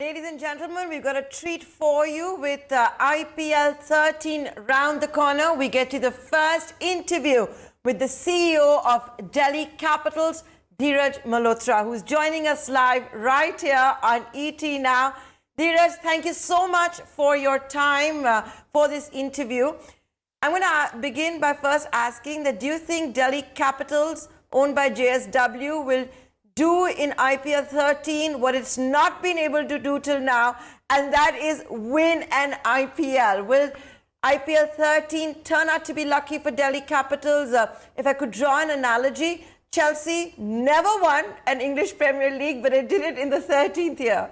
Ladies and gentlemen, we've got a treat for you with IPL 13 round the corner. We get to the first interview with the CEO of Delhi Capitals, Dhiraj Malhotra, who's joining us live right here on ET Now. Dhiraj, thank you so much for your time for this interview. I'm going to begin by first asking that do you think Delhi Capitals, owned by JSW, will do in IPL 13 what it's not been able to do till now, and that is win an IPL? Will IPL 13 turn out to be lucky for Delhi Capitals? If I could draw an analogy, Chelsea never won an English Premier League, but it did it in the 13th year.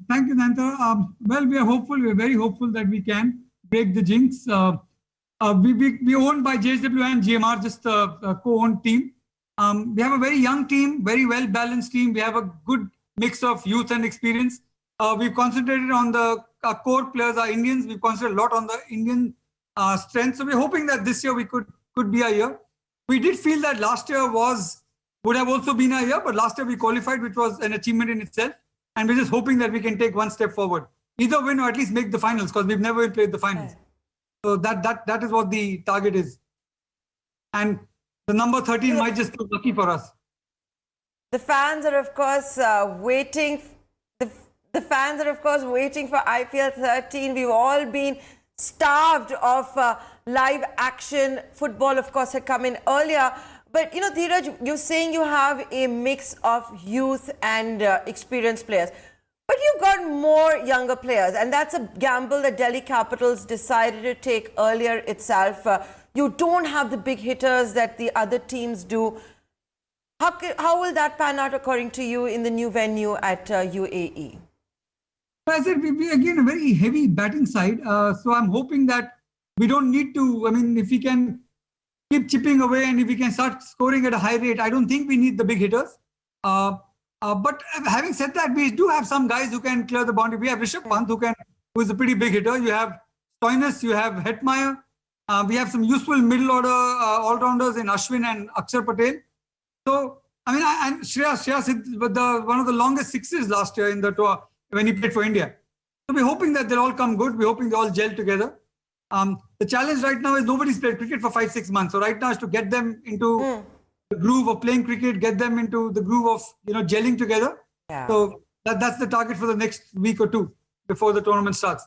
Thank you, Nanta. Well, we are hopeful. We are very hopeful that we can break the jinx. We owned by JSW and GMR, just a co-owned team. We have a very young team, very well-balanced team. We have a good mix of youth and experience. We've concentrated on our core players, our Indians. We've concentrated a lot on the Indian strength. So we're hoping that this year we could be a year. We did feel that last year would have also been a year, but last year we qualified, which was an achievement in itself. And we're just hoping that we can take one step forward. Either win or at least make the finals, because we've never played the finals. So that is what the target is. And the number 13 might just be lucky for us. The fans are, of course, waiting. The fans are, of course, waiting for IPL 13. We've all been starved of live action. Football, of course, had come in earlier. But, you know, Dhiraj, you're saying you have a mix of youth and experienced players. But you've got more younger players. And that's a gamble that Delhi Capitals decided to take earlier itself. You don't have the big hitters that the other teams do. How will that pan out, according to you, in the new venue at UAE? I said we again a very heavy batting side. So I'm hoping that we don't need to. I mean, if we can keep chipping away and if we can start scoring at a high rate, I don't think we need the big hitters. But having said that, we do have some guys who can clear the boundary. We have Rishabh Pant, who is a pretty big hitter. You have Stoinis, you have Hetmeyer. We have some useful middle order all-rounders in Ashwin and Akshar Patel. So, I mean, and Shreya hit one of the longest sixes last year in the tour when he played for India. So we're hoping that they'll all come good. We're hoping they all gel together. The challenge right now is nobody's played cricket for 5-6 months. So right now is to get them into the groove of playing cricket, get them into the groove of, gelling together. Yeah. So that's the target for the next week or two before the tournament starts.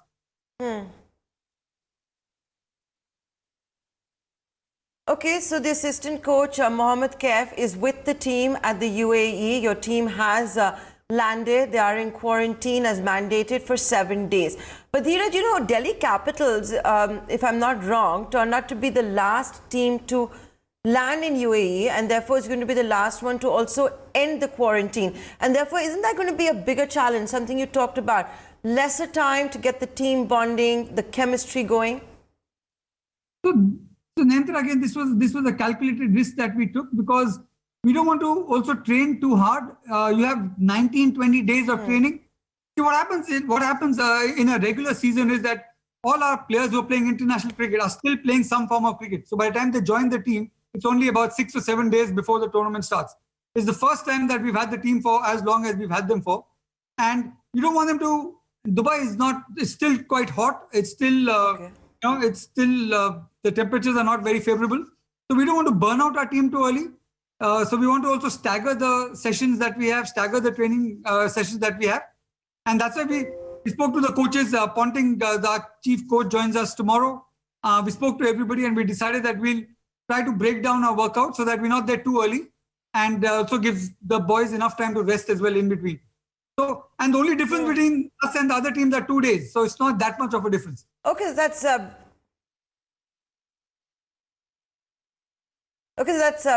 Okay, so the assistant coach, Mohammad Kaif, is with the team at the UAE. Your team has landed. They are in quarantine as mandated for 7 days. But Dhiraj, Delhi Capitals, if I'm not wrong, turned out to be the last team to land in UAE, and therefore it's going to be the last one to also end the quarantine. And therefore, isn't that going to be a bigger challenge, something you talked about? Lesser time to get the team bonding, the chemistry going? So Nanta, again, this was a calculated risk that we took because we don't want to also train too hard. You have 19-20 days of training. See, what happens in a regular season is that all our players who are playing international cricket are still playing some form of cricket. So by the time they join the team, it's only about 6 or 7 days before the tournament starts. It's the first time that we've had the team for as long as we've had them for. And you don't want them to... Dubai is still quite hot. It's still... the temperatures are not very favorable. So we don't want to burn out our team too early. So we want to also stagger the sessions that we have, stagger the training sessions that we have. And that's why we spoke to the coaches. Ponting, the chief coach, joins us tomorrow. We spoke to everybody and we decided that we'll try to break down our workout so that we're not there too early. And also gives the boys enough time to rest as well in between. So, and the only difference between us and the other teams are 2 days. So it's not that much of a difference. Okay, that's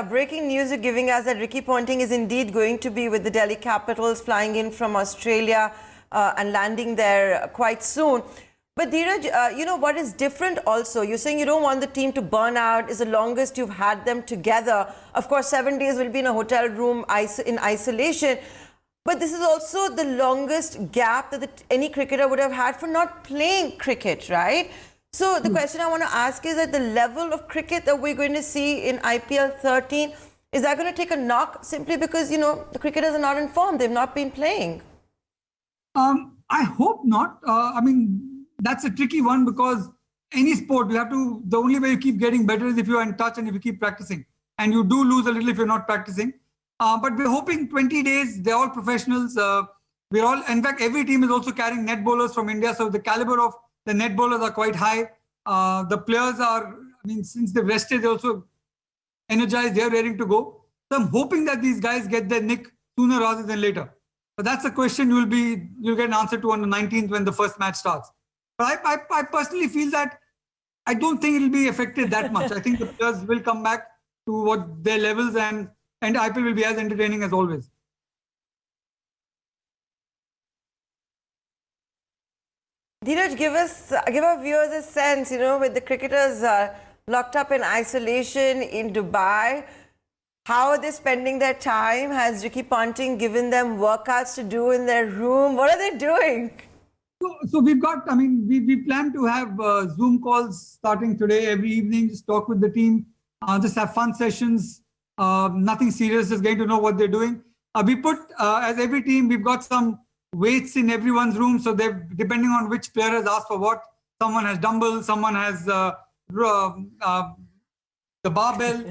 breaking news you're giving us that Ricky Ponting is indeed going to be with the Delhi Capitals, flying in from Australia and landing there quite soon. But Dhiraj, what is different also? You're saying you don't want the team to burn out. It's the longest you've had them together. Of course, 7 days will be in a hotel room in isolation. But this is also the longest gap that any cricketer would have had for not playing cricket, right? So the question I want to ask is that the level of cricket that we're going to see in IPL 13, is that going to take a knock simply because, the cricketers are not informed? They've not been playing. I hope not. I mean, that's a tricky one because any sport, you have to, the only way you keep getting better is if you are in touch and if you keep practicing. And you do lose a little if you're not practicing. But we're hoping 20 days, they're all professionals. We're all, in fact, every team is also carrying net bowlers from India. So the caliber of the net bowlers are quite high. The players are, I mean, since they've rested, they're also energized, they're ready to go. So I'm hoping that these guys get their nick sooner rather than later. But that's a question you'll get an answer to on the 19th when the first match starts. But I personally feel that I don't think it'll be affected that much. I think the players will come back to what their levels, and IPL will be as entertaining as always. Dhiraj, give our viewers a sense, with the cricketers locked up in isolation in Dubai, how are they spending their time? Has Ricky Ponting given them workouts to do in their room? What are they doing? So we've got, I mean, we plan to have Zoom calls starting today, every evening, just talk with the team, just have fun sessions, nothing serious, just getting to know what they're doing. We put, as every team, we've got some weights in everyone's room. So they're, depending on which player has asked for what, someone has dumbbells, someone has the barbell,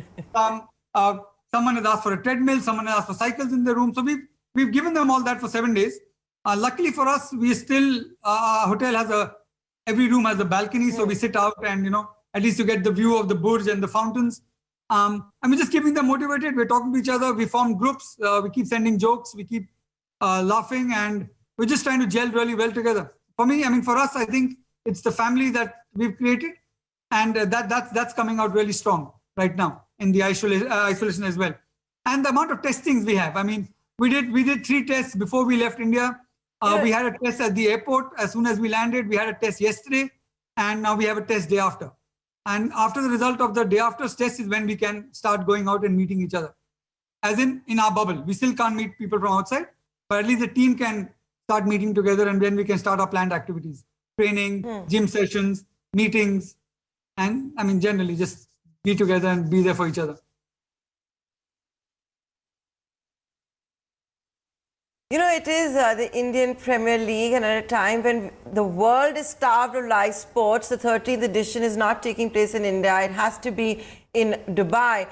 someone has asked for a treadmill, someone has asked for cycles in the room. So we've given them all that for 7 days. Luckily for us, we still, our hotel has every room has a balcony. So we sit out and, at least you get the view of the Burj and the fountains. And we're just keeping them motivated. We're talking to each other. We form groups. We keep sending jokes. We keep laughing, and we're just trying to gel really well together. For me, I mean, for us, I think it's the family that we've created, and that's coming out really strong right now in the isolation as well. And the amount of testings we have. I mean, we did 3 tests before we left India. We had a test at the airport as soon as we landed. We had a test yesterday, and now we have a test day after. And after the result of the day after's test is when we can start going out and meeting each other. As in our bubble. We still can't meet people from outside, but at least the team can start meeting together, and then we can start our planned activities. Training, gym sessions, meetings, and I mean, generally just be together and be there for each other. It is the Indian Premier League, and at a time when the world is starved of live sports, the 13th edition is not taking place in India. It has to be in Dubai.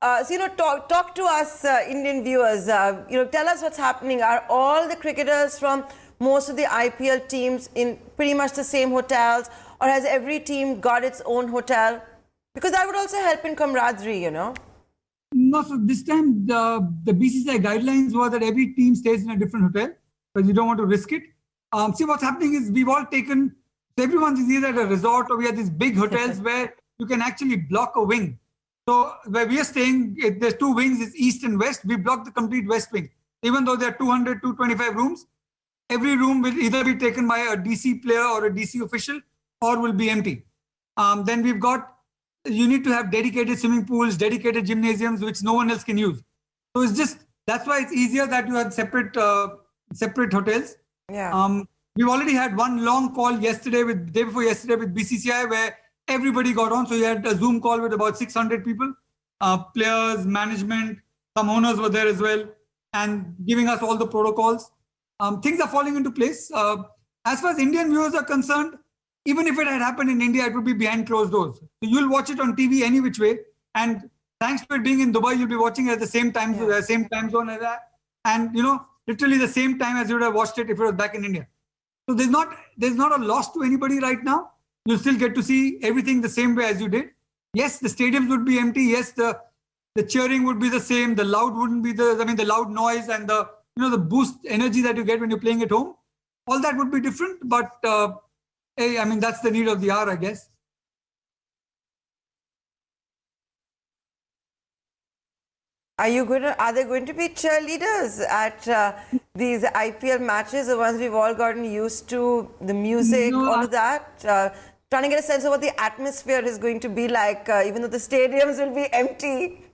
So, talk to us, Indian viewers. Tell us what's happening. Are all the cricketers from most of the IPL teams in pretty much the same hotels, or has every team got its own hotel? Because that would also help in camaraderie, No, so this time the BCCI guidelines were that every team stays in a different hotel because you don't want to risk it. See, what's happening is we've all taken, everyone's is either at a resort or we have these big hotels where you can actually block a wing. So where we are staying, there's 2 wings, it's east and west. We block the complete west wing. Even though there are 200, 225 rooms, every room will either be taken by a DC player or a DC official or will be empty. Then we've got, you need to have dedicated swimming pools, dedicated gymnasiums, which no one else can use. So it's just, that's why it's easier that you have separate hotels. Yeah. We've already had one long call day before yesterday with BCCI where everybody got on. So you had a Zoom call with about 600 people, players, management, some owners were there as well, and giving us all the protocols. Things are falling into place. As far as Indian viewers are concerned, even if it had happened in India, it would be behind closed doors. So you'll watch it on TV any which way. And thanks to it being in Dubai, you'll be watching it at the same time, same time zone as that. And, literally the same time as you would have watched it if it was back in India. So there's not a loss to anybody right now. You'll still get to see everything the same way as you did. Yes, the stadiums would be empty. Yes, the cheering would be the same. The loud wouldn't be the loud noise and the boost energy that you get when you're playing at home. All that would be different, but I mean, that's the need of the hour, I guess. Are there going to be cheerleaders at these IPL matches, the ones we've all gotten used to, the music, all of that? Trying to get a sense of what the atmosphere is going to be like, even though the stadiums will be empty.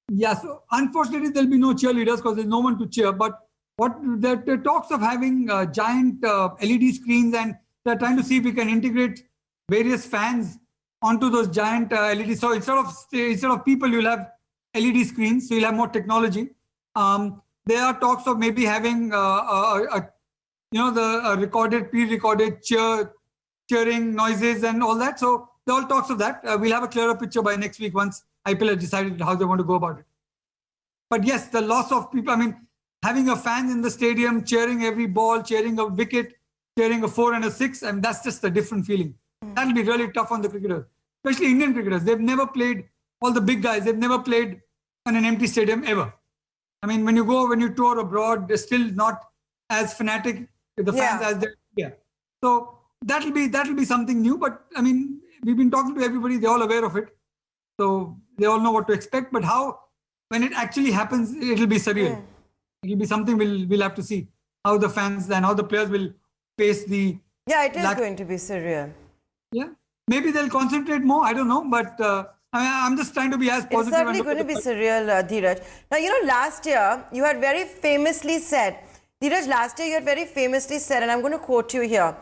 Yeah, so unfortunately, there'll be no cheerleaders because there's no one to cheer. But the talks of having giant LED screens, and they're trying to see if we can integrate various fans onto those giant LEDs. So instead of people, you'll have LED screens, so you'll have more technology. There are talks of maybe having a the recorded, pre-recorded cheering noises and all that. So there are all talks of that. We'll have a clearer picture by next week once IPL has decided how they want to go about it. But yes, the loss of people, I mean, having a fan in the stadium, cheering every ball, cheering a wicket, cheering a 4 and a 6, and that's just a different feeling. That'll be really tough on the cricketers, especially Indian cricketers. They've never played, all the big guys, they've never played in an empty stadium ever. I mean, when you tour abroad, they're still not as fanatic with the fans as they're here. So that'll be something new. But I mean, we've been talking to everybody, they're all aware of it. So they all know what to expect. But when it actually happens, it'll be surreal. It'll be something we'll have to see how the fans and how the players will face the... Yeah, it is going to be surreal. Yeah, maybe they'll concentrate more. I don't know, but I'm just trying to be as positive. It's certainly going to be surreal, Dhiraj. Now, last year you had very famously said, Dhiraj, last year you had very famously said, and I'm going to quote you here,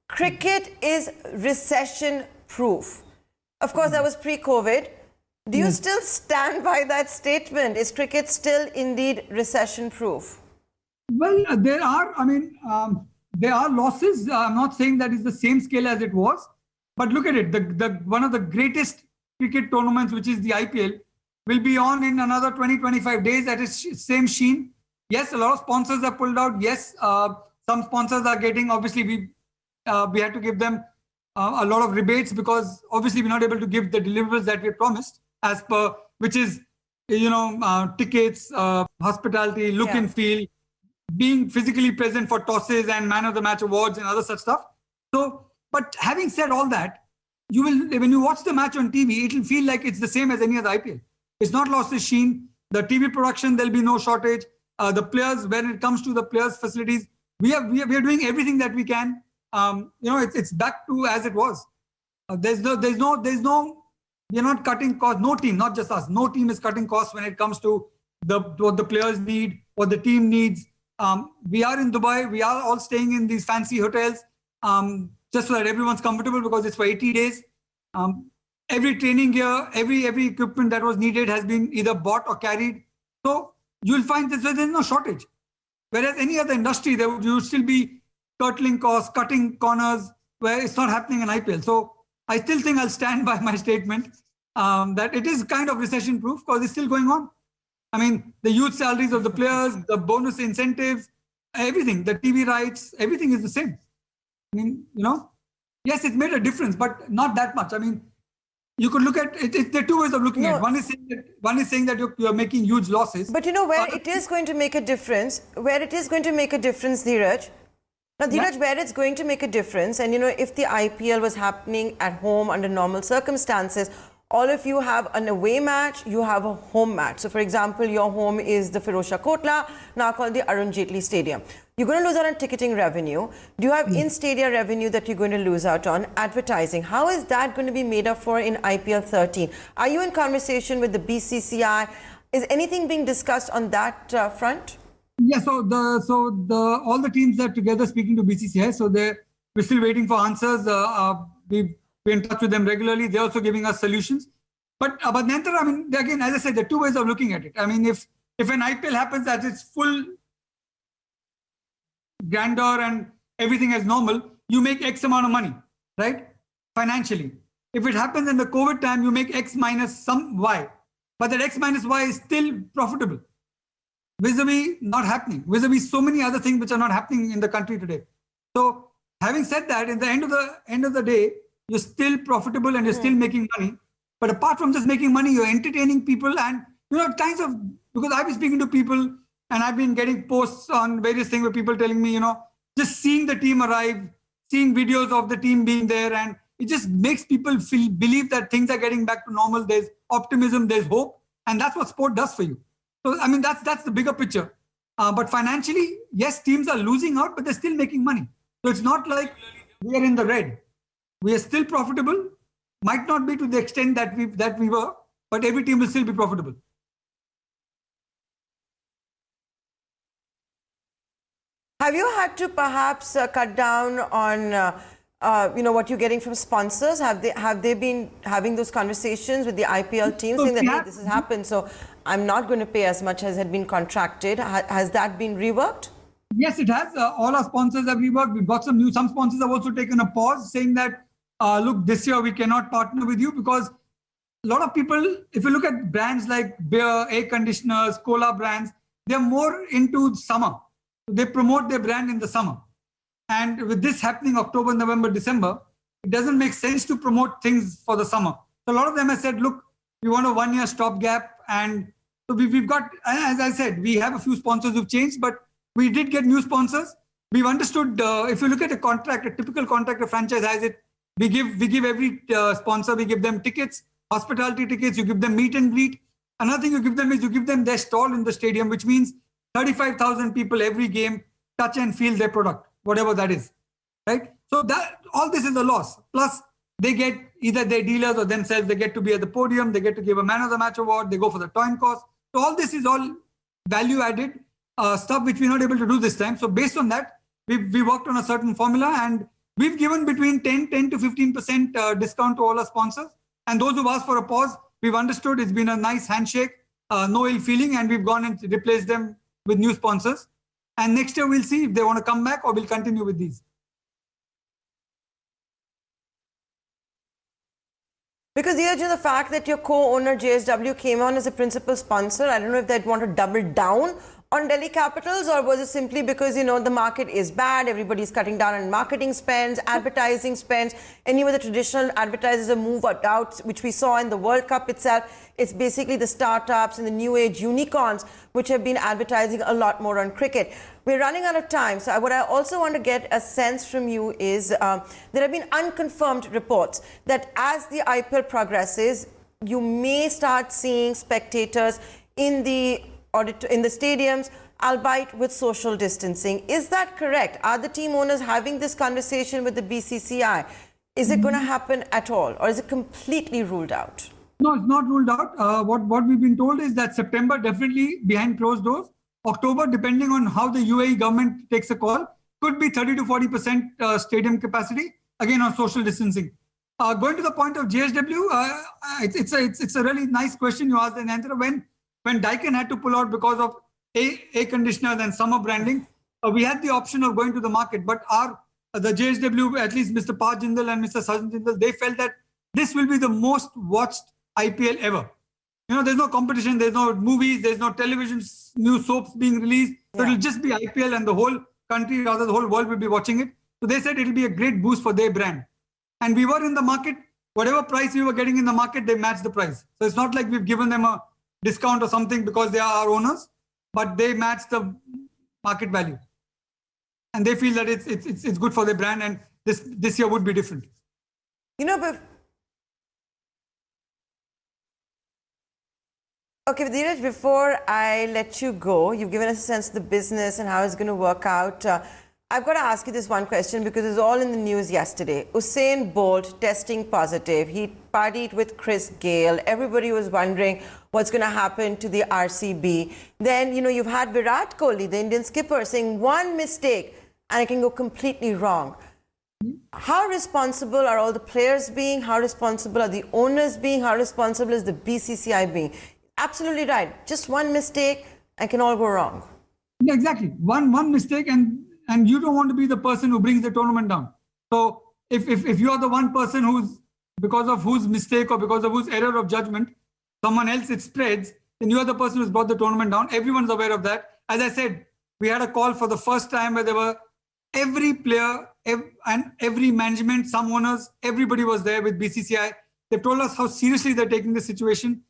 cricket is recession-proof. Of course, that was pre-COVID. Do you still stand by that statement? Is cricket still indeed recession-proof? Well, there are losses. I'm not saying that it's the same scale as it was, but look at it. One of the greatest cricket tournaments, which is the IPL, will be on in another 20-25 days at its same sheen. Yes, a lot of sponsors are pulled out. Yes, some sponsors are getting, obviously we had to give them a lot of rebates because obviously we're not able to give the deliverables that we promised as per, which is, tickets, hospitality, look and feel, being physically present for tosses and man of the match awards and other such stuff. So, but having said all that, when you watch the match on TV, it'll feel like it's the same as any other IPL. It's not lost its sheen. The TV production, there'll be no shortage. The players, when it comes to the players' facilities, we are doing everything that we can. It's back to as it was. We're not cutting costs. No team, not just us. No team is cutting costs when it comes to what the players need, what the team needs. We are in Dubai. We are all staying in these fancy hotels just so that everyone's comfortable because it's for 80 days. Every training gear, every equipment that was needed has been either bought or carried. So you'll find that there's no shortage. Whereas any other industry, you would still be curtailing costs, cutting corners, where it's not happening in IPL. So I still think I'll stand by my statement that it is kind of recession-proof because it's still going on. I mean, the huge salaries of the players, the bonus incentives, everything, the TV rights, everything is the same. I mean, yes, it made a difference, but not that much. I mean, you could look at it. There are two ways of looking at it. One is saying that you're making huge losses. But where it is going to make a difference, Dhiraj. Now, Dhiraj, where it's going to make a difference, and if the IPL was happening at home under normal circumstances, all of you have an away match, you have a home match. So, for example, your home is the Firozshah Kotla, now called the Arun Jaitley Stadium. You're going to lose out on ticketing revenue. Do you have in-stadium revenue that you're going to lose out on? Advertising. How is that going to be made up for in IPL 13? Are you in conversation with the BCCI? Is anything being discussed on that front? Yeah, so all the teams are together speaking to BCCI. So we're still waiting for answers. We're in touch with them regularly. They're also giving us solutions. But Nantar, I mean, again, as I said, there are two ways of looking at it. I mean, if an IPL happens at its full grandeur and everything as normal, you make X amount of money, right? Financially. If it happens in the COVID time, you make X minus some Y. But that X minus Y is still profitable. Vis-a-vis not happening. Vis-a-vis so many other things which are not happening in the country today. So having said that, in the end of the day, you're still profitable and you're still making money. But apart from just making money, you're entertaining people and, kinds of, because I've been speaking to people and I've been getting posts on various things where people telling me, just seeing the team arrive, seeing videos of the team being there, and it just makes people believe that things are getting back to normal. There's optimism, there's hope, and that's what sport does for you. So, I mean, that's the bigger picture. But financially, yes, teams are losing out, but they're still making money. So it's not like we are in the red. We are still profitable. Might not be to the extent that we were, but every team will still be profitable. Have you had to perhaps cut down on what you're getting from sponsors? Have they been having those conversations with the IPL team saying that, hey, this has happened, so I'm not going to pay as much as had been contracted? Has that been reworked? Yes, it has. All our sponsors have reworked. We've got some sponsors have also taken a pause, saying that, look, this year we cannot partner with you because a lot of people, if you look at brands like beer, air conditioners, cola brands, they're more into summer. They promote their brand in the summer. And with this happening October, November, December, it doesn't make sense to promote things for the summer. So a lot of them have said, look, we want a 1 year stopgap. And so we've got, as I said, we have a few sponsors who've changed, but we did get new sponsors. We've understood, if you look at a contract, a typical contract, a franchise has it, we give every sponsor, we give them tickets, hospitality tickets, you give them meet and greet. Another thing you give them is you give them their stall in the stadium, which means 35,000 people every game touch and feel their product, whatever that is, right? So that all this is a loss. Plus, they get either their dealers or themselves, they get to be at the podium, they get to give a man of the match award, they go for the coin cost. So all this is all value added stuff which we're not able to do this time. So based on that, we worked on a certain formula and we've given between 10 to 15% discount to all our sponsors. And those who've asked for a pause, we've understood it's been a nice handshake, no ill feeling, and we've gone and replaced them with new sponsors. And next year we'll see if they want to come back or we'll continue with these. Because the fact that your co-owner JSW came on as a principal sponsor, I don't know if they'd want to double down on Delhi Capitals, or was it simply because, the market is bad, everybody's cutting down on marketing spends, advertising spends, and even the traditional advertisers have moved out, which we saw in the World Cup itself. It's basically the startups and the new age unicorns which have been advertising a lot more on cricket. We're running out of time, so what I also want to get a sense from you is there have been unconfirmed reports that as the IPL progresses, you may start seeing spectators in the stadiums, albeit with social distancing. Is that correct? Are the team owners having this conversation with the BCCI? Is it going to happen at all, or is it completely ruled out? No, it's not ruled out. What we've been told is that September definitely behind closed doors. October, depending on how the UAE government takes a call, could be 30 to 40% stadium capacity, again on social distancing. Going to the point of JSW, it's a really nice question you asked, and answer. When Daikin had to pull out because of air conditioners and summer branding, we had the option of going to the market. But the JSW, at least Mr. Par Jindal and Mr. Sachin Jindal, they felt that this will be the most watched IPL ever. There's no competition, there's no movies, there's no television, new soaps being released. So it'll just be IPL and the whole country, rather the whole world will be watching it. So they said it'll be a great boost for their brand. And we were in the market, whatever price we were getting in the market, they matched the price. So it's not like we've given them a discount or something because they are our owners, but they match the market value. And they feel that it's good for their brand, and this year would be different. But okay, Dhiraj, before I let you go, you've given us a sense of the business and how it's going to work out. I've got to ask you this one question because it was all in the news yesterday. Usain Bolt testing positive. He partied with Chris Gayle. Everybody was wondering what's going to happen to the RCB. Then, you've had Virat Kohli, the Indian skipper, saying one mistake and it can go completely wrong. How responsible are all the players being? How responsible are the owners being? How responsible is the BCCI being? Absolutely right. Just one mistake and can all go wrong. Yeah, exactly. One mistake and you don't want to be the person who brings the tournament down. So if you are the one person who's, because of whose mistake or because of whose error of judgment, someone else it spreads, then you are the person who's brought the tournament down. Everyone's aware of that. As I said, we had a call for the first time where there were every player and every management, some owners, everybody was there with BCCI. They've told us how seriously they're taking the situation.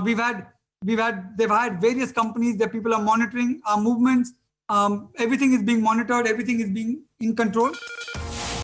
They've had various companies that people are monitoring our movements. Everything is being monitored. Everything is being in control.